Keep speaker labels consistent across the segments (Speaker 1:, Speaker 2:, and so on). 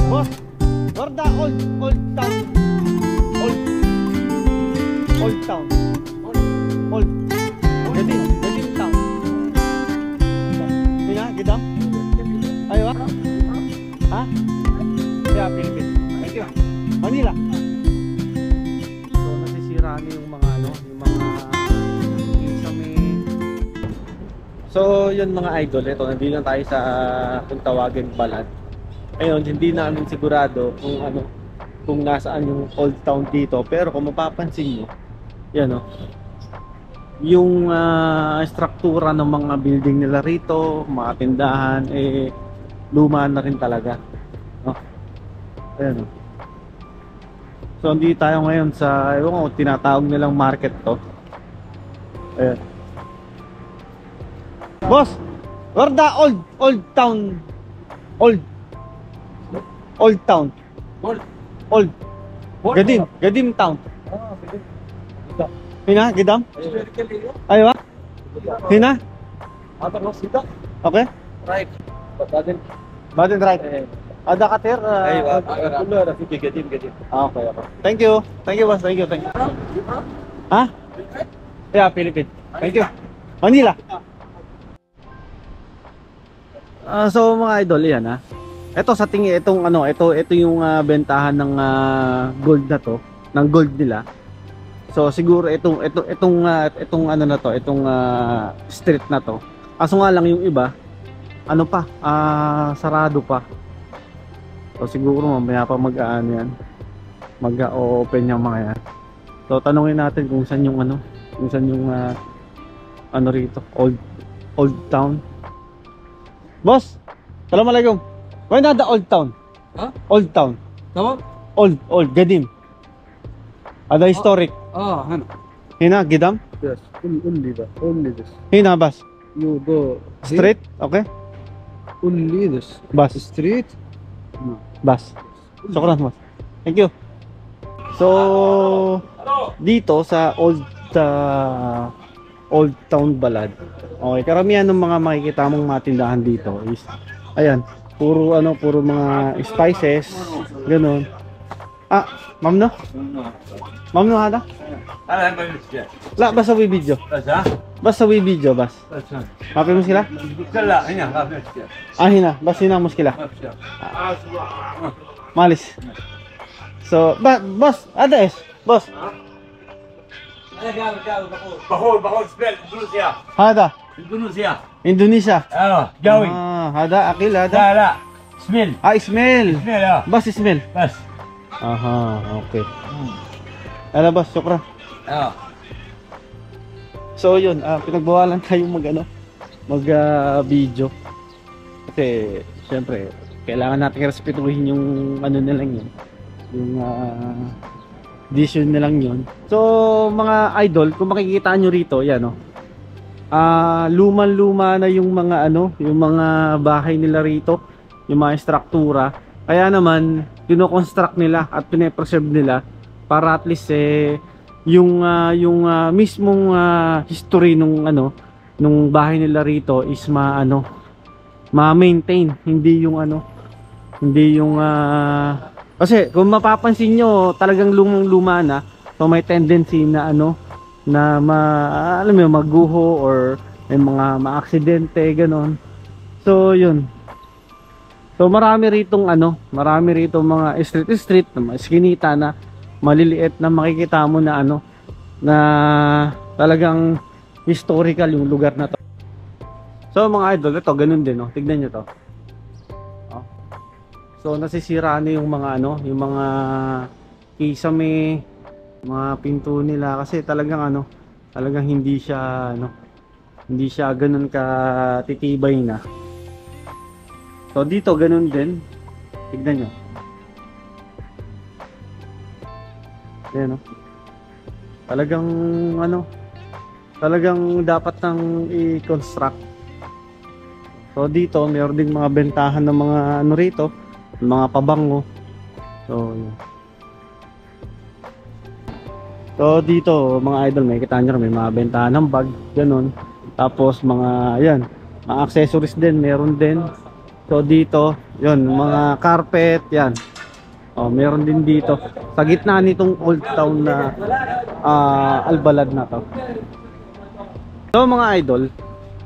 Speaker 1: Boss, Gorda, old town. Old town. Old. Gading town. Pina, gidam? Ayo, ha? Yeah, Philippines. Thank you. Manila. So, nasisira na yung mga ano, yung mga isame. So, yun mga idol, ito, nandito na tayo sa kung tawagin Balad. Ayun, hindi namin sigurado kung ano, kung nasaan yung old town dito, pero kung mapapansin nyo, yan o, yung struktura ng mga building nila rito, mga tindahan, eh luma na rin talaga, no? Ayan o. So hindi tayo ngayon sa, ewan ko, tinatawag nilang market to. Ayan. Boss, Gorda, old town. Old town. Old. Gadim town. Hina, Gidam? Ayo, Hina? Okay.
Speaker 2: Right.
Speaker 1: Baden right. Ada kater. Okay. Thank you, boss. Thank you. Ha? Yeah, Philippines. Thank you. Manila. So mga idol, yan ha. Ito sa tingin, itong ano, ito yung bentahan ng gold na to, ng gold nila. So siguro itong ano na to, itong street na to. Kaso nga lang yung iba, ano pa, sarado pa. So siguro mamaya pa mag-aano yan, mag-open yung mga yan. So tanungin natin kung saan yung ano, ano rito, old town. Boss, assalamualaikum. Why not the old town?
Speaker 2: Huh?
Speaker 1: Old town.
Speaker 2: Tamam.
Speaker 1: Old, Gadim. Ada historic.
Speaker 2: Hana.
Speaker 1: Hina, Gidam?
Speaker 2: Yes. Only this.
Speaker 1: Hina, bus.
Speaker 2: You go
Speaker 1: Straight, okay?
Speaker 2: Only this.
Speaker 1: Bus.
Speaker 2: Street. No.
Speaker 1: Bus. Sukran, boss. Thank you. So, dito sa old town Balad. Okay, karamihan ng mga makikita mong matindahan dito is ayan, puro mga spices, ganun. Ma'am no hada? La, basta may video. Basta may video, bas. Mapi mo sila? Hina, basta hina mo sila. Malis. So, boss, ada boss.
Speaker 3: بقول سبيل اندونيسيا
Speaker 1: هذا اندونيسيا
Speaker 3: جوي
Speaker 1: هذا اكل هذا
Speaker 3: لا سبيل
Speaker 1: اسماعيل بس اسماعيل
Speaker 3: بس
Speaker 1: اوكي ala boss, sukran. So yun, pinagbawalan tayong mag video kasi syempre kailangan natin respetuhin yung ano na lang yun, yung decision na lang yun. So mga idol, kung makikita nyo rito, yan o, luman-luma na yung mga yung mga bahay nila rito, yung mga struktura. Kaya naman dino-construct nila at pine-preserve nila para at least yung mismong history nung nung bahay nila rito is ma-maintain, hindi yung kasi kung mapapansin nyo, talagang lumang-luma na. So may tendency na alam mo, maguho or may mga maaksidente, ganon. So yun. So marami ritong mga street na mga eskinita na maliliit na makikita mo na na talagang historical yung lugar na to. So mga idol, ito ganun din, no. Tignan nyo to. So nasisira na yung mga yung mga kisame, mga pinto nila kasi talagang talagang hindi siya ganun ka titibay na. So dito ganun din. Tignan nyo. Ayan, no? Talagang dapat nang i-construct. So dito mayroon ding mga bentahan ng mga rito, mga pabango. So yun. So dito mga idol, may kita nyo may mga bentahan ng bag, ganun. Tapos mga mga accessories din, meron din. So dito, yun, mga carpet, yan. Oh, meron din dito. Sa gitna nitong old town na Albalad na to. So mga idol,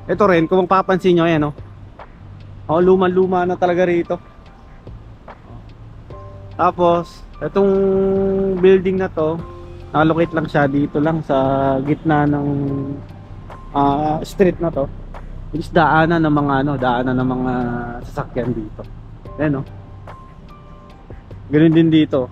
Speaker 1: ito rin, kung mapapansin nyo, yan, oh. Oh, luma-luma na talaga rito. Tapos, itong building na to, nalocate lang siya dito lang sa gitna ng street na to. Is daanan ng mga daanan ng mga sasakyan dito. Ayan, oh. Ganun din dito.